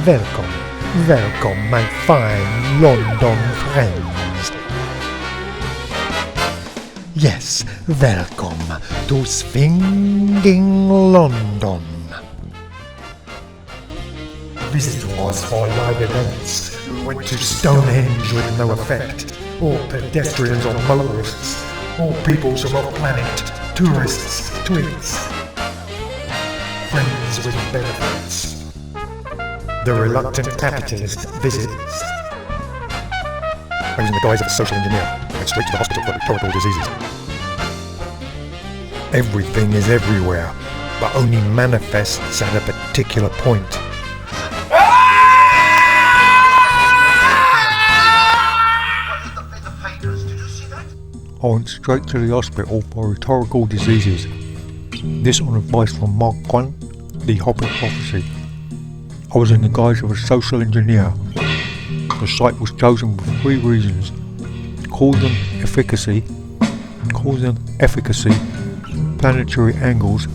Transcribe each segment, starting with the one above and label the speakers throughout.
Speaker 1: Welcome, welcome, my fine London friends. Yes, welcome to Swinging London. Visitors for live events went to Stonehenge with no effect. All pedestrians or motorists, all peoples from off-planet, tourists, twigs, friends with benefits. The reluctant capitalist visits. I was in the guise of a social engineer. Went straight to the hospital for rhetorical diseases. Everything is everywhere, but only manifests at a particular point.
Speaker 2: I went straight to the hospital for rhetorical diseases. This on advice from Mark Quant, The Hobbit Prophecy. I was in the guise of a social engineer. The site was chosen for 3 reasons: causing efficacy, planetary angles,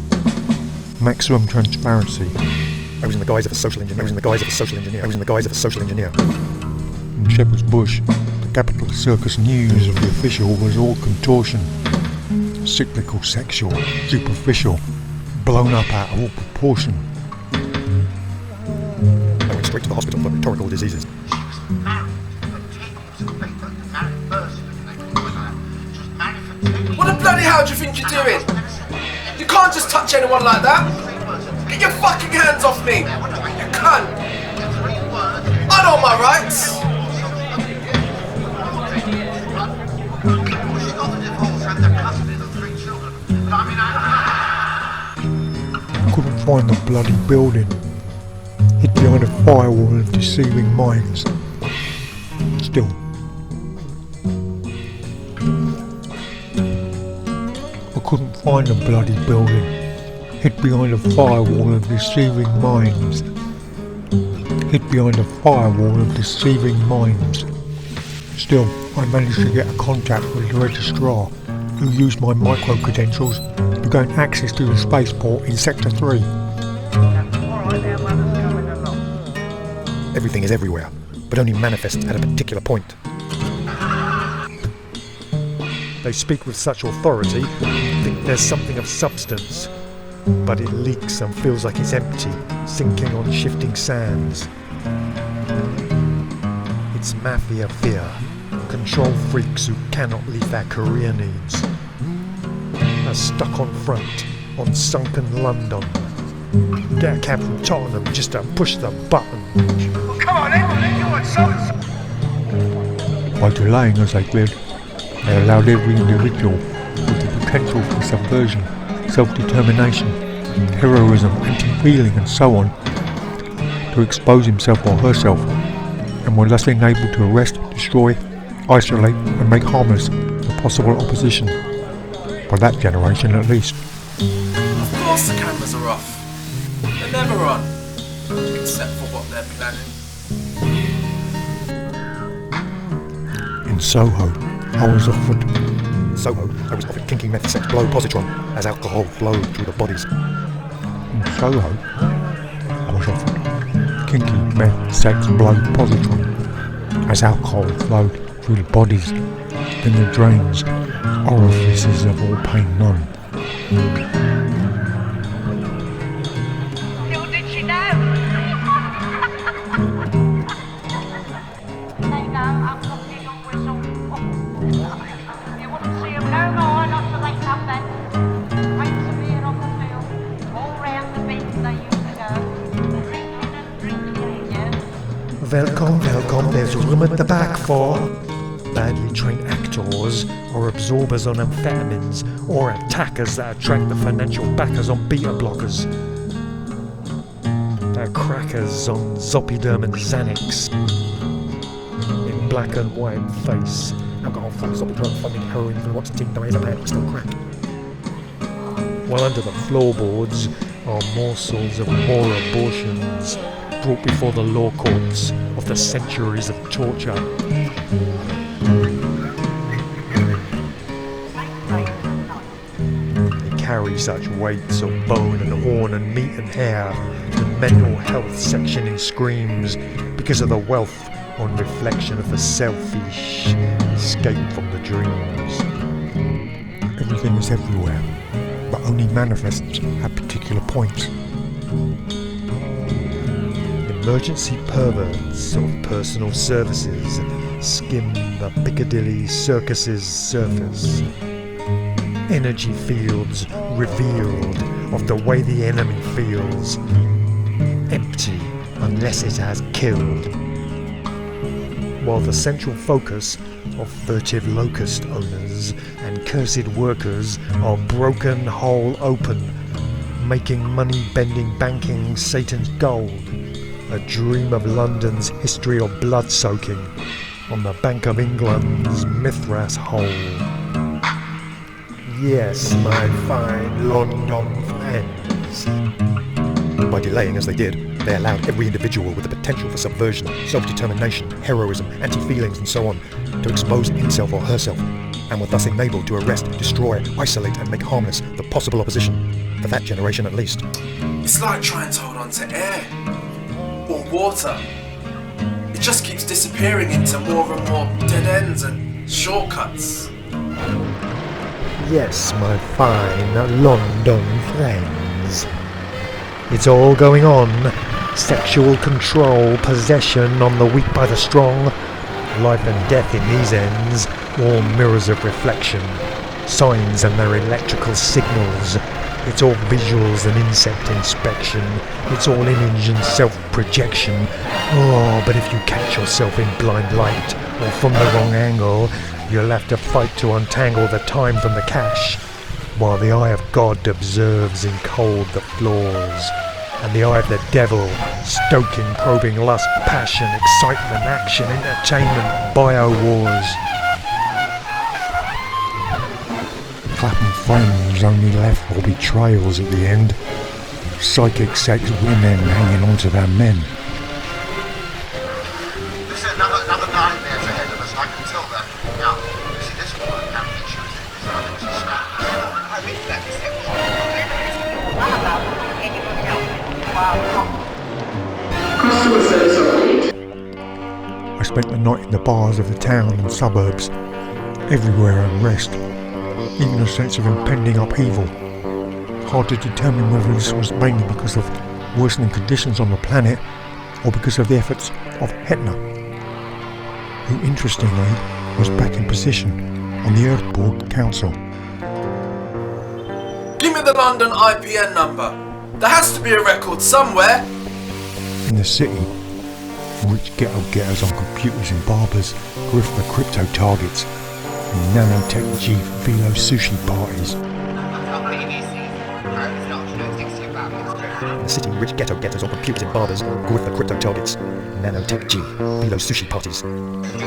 Speaker 2: maximum transparency.
Speaker 1: I was in the guise of a social engineer.
Speaker 2: In Shepherd's Bush, the capital circus news of the official was all contortion, cyclical, sexual, superficial, blown up out of all proportion.
Speaker 1: I went straight to the hospital for rhetorical diseases.
Speaker 3: What the bloody hell do you think you're doing? You can't just touch anyone like that. Get your fucking hands off me, you cunt. I know my rights.
Speaker 2: Couldn't find the bloody building. Hid behind a firewall of deceiving minds. Still. I couldn't find the bloody building. Hid behind a firewall of deceiving minds. Still, I managed to get a contact with the registrar, who used my micro-credentials to gain access to the spaceport in Sector 3.
Speaker 1: Everything is everywhere, but only manifests at a particular point. They speak with such authority, think there's something of substance, but it leaks and feels like it's empty, sinking on shifting sands. It's mafia fear, control freaks who cannot leave their career needs. Are stuck on front, on sunken London. Get a cab from Tottenham just to push the button.
Speaker 3: Well, come on, then, you want some?
Speaker 2: By delaying as they did, they allowed every individual with the potential for subversion, self-determination, heroism, anti-feeling and so on to expose himself or herself, and were thus enabled to arrest, destroy, isolate and make harmless the possible opposition. By that generation at least.
Speaker 3: Of course the cameras are off. They're never on. Except for what they're planning.
Speaker 2: In Soho, I was offered
Speaker 1: kinky meth sex blow positron as alcohol flowed through the bodies.
Speaker 2: In Soho, I was offered kinky meth sex blow positron as alcohol flowed through the bodies, in the drains, orifices of all pain none.
Speaker 4: Little did she know. They know I'm looking on whistle. You wouldn't see them no more, not till they come then. Pints of beer on the field, all round the bins they used to go. Drinking, yeah.
Speaker 1: Welcome, there's room at the back for badly trained actors, or absorbers on amphetamines, or attackers that attract the financial backers on beta blockers. They're crackers on Zolpidem and Xanax. In black and white face. Alcohol from Zolpidem funding heroin and what's tin diazepam still crack. While under the floorboards are morsels of more abortions brought before the law courts of the centuries of torture. They carry such weights of bone and horn and meat and hair, and mental health section in Screams because of the wealth on reflection of the selfish escape from the dreams.
Speaker 2: Everything is everywhere, but only manifests at particular points.
Speaker 1: Emergency perverts of personal services skim the Piccadilly Circus's surface. Energy fields revealed of the way the enemy feels. Empty unless it has killed. While the central focus of furtive locust owners and cursed workers are broken hole open, making money bending banking Satan's gold. A dream of London's history of blood soaking on the Bank of England's Mithras hole. Yes, my fine London friends.
Speaker 5: By delaying as they did, they allowed every individual with the potential for subversion, self-determination, heroism, anti-feelings and so on to expose himself or herself, and were thus enabled to arrest, destroy, isolate and make harmless the possible opposition, for that generation at least.
Speaker 3: It's like trying to hold on to air or water. It just keeps disappearing into more and more dead ends and shortcuts.
Speaker 1: Yes, my fine London friends. It's all going on. Sexual control, possession on the weak by the strong. Life and death in these ends, all mirrors of reflection. Signs and their electrical signals. It's all visuals and insect inspection. It's all image and self-projection. Oh, but if you catch yourself in blind light or from the wrong angle, you'll have to fight to untangle the time from the cash, while the eye of God observes in cold the flaws, and the eye of the devil, stoking, probing lust, passion, excitement, action, entertainment, bio-wars.
Speaker 2: Clapham friends only left will be trails at the end. Psychic sex women hanging on to their men.
Speaker 6: There's another nightmares ahead of us, I can tell that. Now, you see this one, how pictures it is like it's a snap. I mean, that is
Speaker 2: I spent the night in the bars of the town and suburbs. Everywhere unrest, even a sense of impending upheaval. Hard to determine whether this was mainly because of worsening conditions on the planet or because of the efforts of Hetna, who interestingly was back in position on the Earthborg Council.
Speaker 3: Give me the London IPN number. There has to be a record somewhere.
Speaker 2: In the city, rich ghetto getters on computers and barbers grift the crypto targets and nanotech G velo sushi parties.
Speaker 5: In the city, rich ghetto getters on computers and barbers with the crypto targets, nanotech G, below sushi parties.
Speaker 6: Do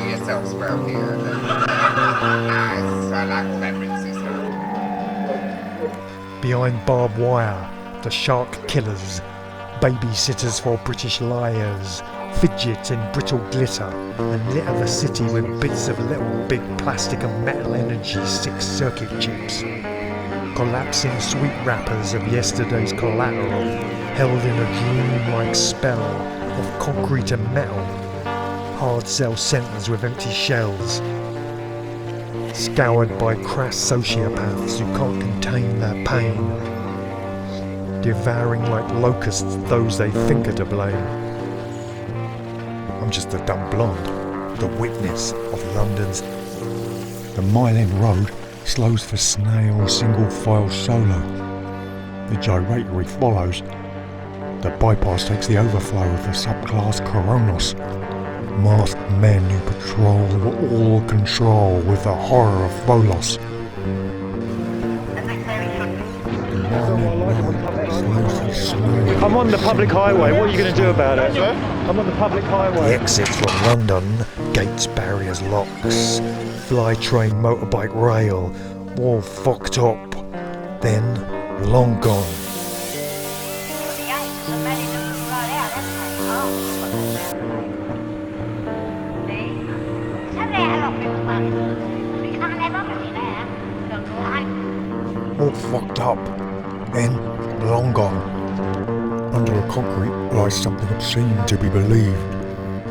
Speaker 6: yourselves well here. I like all that princess.
Speaker 1: Behind barbed wire, the shark killers, babysitters for British liars, fidget in brittle glitter, and litter the city with bits of little big plastic and metal energy 6-circuit chips. Collapsing sweet wrappers of yesterday's collateral, held in a dream-like spell of concrete and metal, hard cell centres with empty shells, scoured by crass sociopaths who can't contain their pain, devouring like locusts those they think are to blame.
Speaker 5: I'm just a dumb blonde, the witness of London's.
Speaker 2: The Mile End Road slows for snail single file solo. The gyratory follows. The bypass takes the overflow of the subclass Coronos. Masked men who patrol all control with the horror of Volos.
Speaker 1: I'm on the public highway, what are you going to do about it? I'm on the public highway.
Speaker 5: The exits from London, gates, barriers, locks, fly train, motorbike, rail, all fucked up. Then, long gone. All fucked up. Then, long gone.
Speaker 2: Under the concrete lies something obscene to be believed.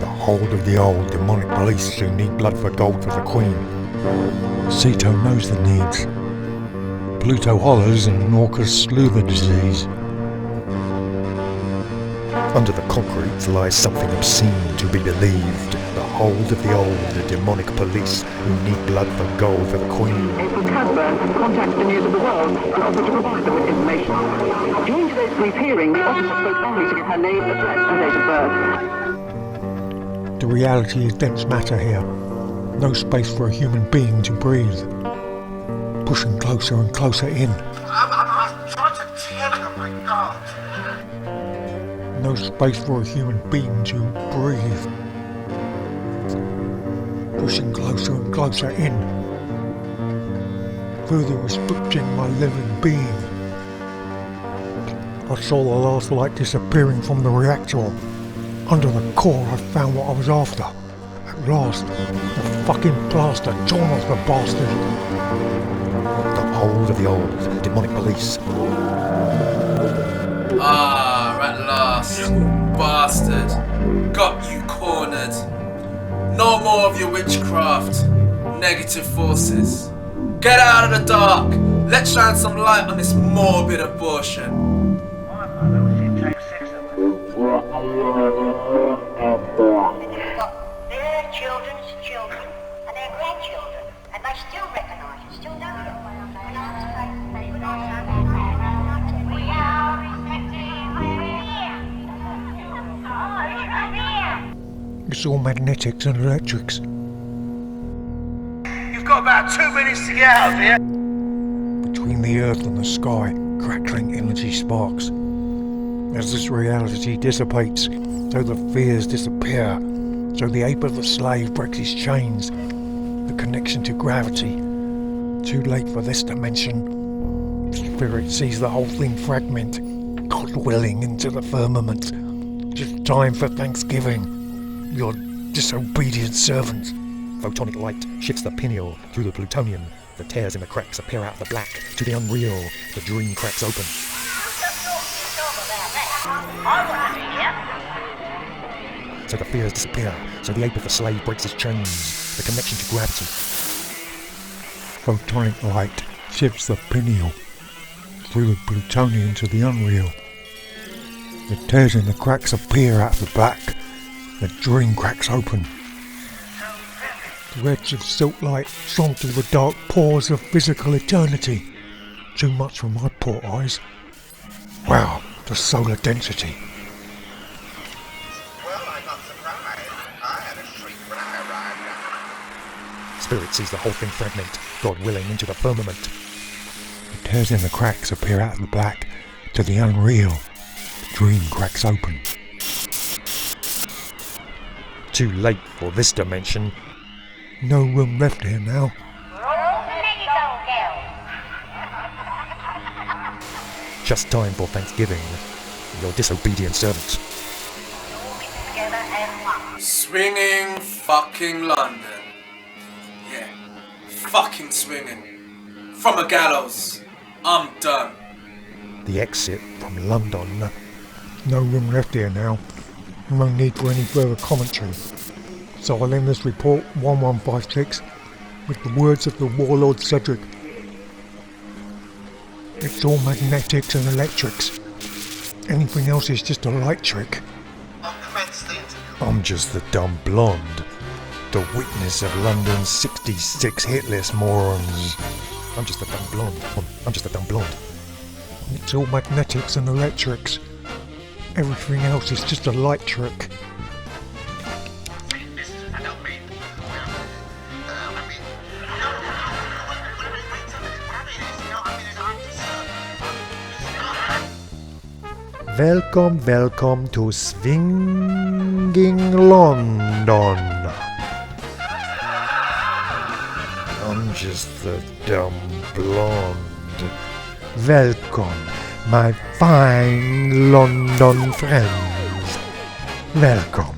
Speaker 2: The hold of the old demonic police who need blood for gold for the Queen. Ceto knows the needs. Pluto hollers and Orcus slew the disease.
Speaker 5: Under the concrete lies something obscene to be believed. The hold of the old, the demonic police who need blood for gold for the Queen.
Speaker 7: April Cadburn has contacted the news of the world and offered to provide them with information. During today's brief hearing, the officer spoke only to give her name, address and date of birth.
Speaker 2: The reality is dense matter here. No space for a human being to breathe. Pushing closer and closer in.
Speaker 6: I'm trying to tell you, my God.
Speaker 2: No space for a human being to breathe. Pushing closer and closer in. Further restricting my living being. I saw the last light disappearing from the reactor. Under the core I found what I was after. At last, the fucking plaster torn off the bastard.
Speaker 5: The hold of the old, demonic police.
Speaker 3: Ah, at last, bastard. Got you cornered. No more of your witchcraft. Negative forces. Get out of the dark. Let's shine some light on this morbid abortion.
Speaker 4: You've got their children's children and their grandchildren, and they still recognise you, still know you. We are respecting
Speaker 2: It's all magnetics and electrics.
Speaker 6: You've got about 2 minutes to get out of here.
Speaker 2: Between the earth and the sky, crackling energy sparks. As this reality dissipates, so the fears disappear, so the ape of the slave breaks his chains, the connection to gravity. Too late for this dimension. Spirit sees the whole thing fragment, God willing into the firmament. Just time for Thanksgiving. Your disobedient servant.
Speaker 5: Photonic light shifts the pineal through the plutonium. The tears in the cracks appear out of the black to the unreal. The dream cracks open. So the fears disappear. So the ape of the slave breaks his chains. The connection to gravity.
Speaker 2: Photonic light shifts the pineal through the plutonium to the unreal. The tears in the cracks appear out of the black. The dream cracks open. Threads of silk light shone through the dark pores of physical eternity. Too much for my poor eyes. Wow, the solar density.
Speaker 6: Well, I got surprised. I had a shriek when I arrived.
Speaker 5: Spirit sees the whole thing fragment, God willing, into the firmament.
Speaker 2: The tears in the cracks appear out of the black to the unreal. The dream cracks open.
Speaker 5: Too late for this dimension.
Speaker 2: No room left here now.
Speaker 5: Just time for Thanksgiving. Your disobedient servant.
Speaker 3: Swinging fucking London. Yeah, fucking swinging. From a gallows. I'm done.
Speaker 5: The exit from London.
Speaker 2: No room left here now. No need for any further commentary. So I'll end this report 1156 with the words of the warlord Cedric. It's all magnetics and electrics. Anything else is just a light trick.
Speaker 6: I'll commence the interview.
Speaker 5: I'm just the dumb blonde. The witness of London's 66 hit list morons. I'm just the dumb blonde. I'm just the dumb blonde.
Speaker 2: It's all magnetics and electrics. Everything else is just a light trick.
Speaker 6: I don't mean.
Speaker 5: Welcome to Swinging London. I'm just the dumb blonde.
Speaker 2: Welcome, my fine London friends. Welcome.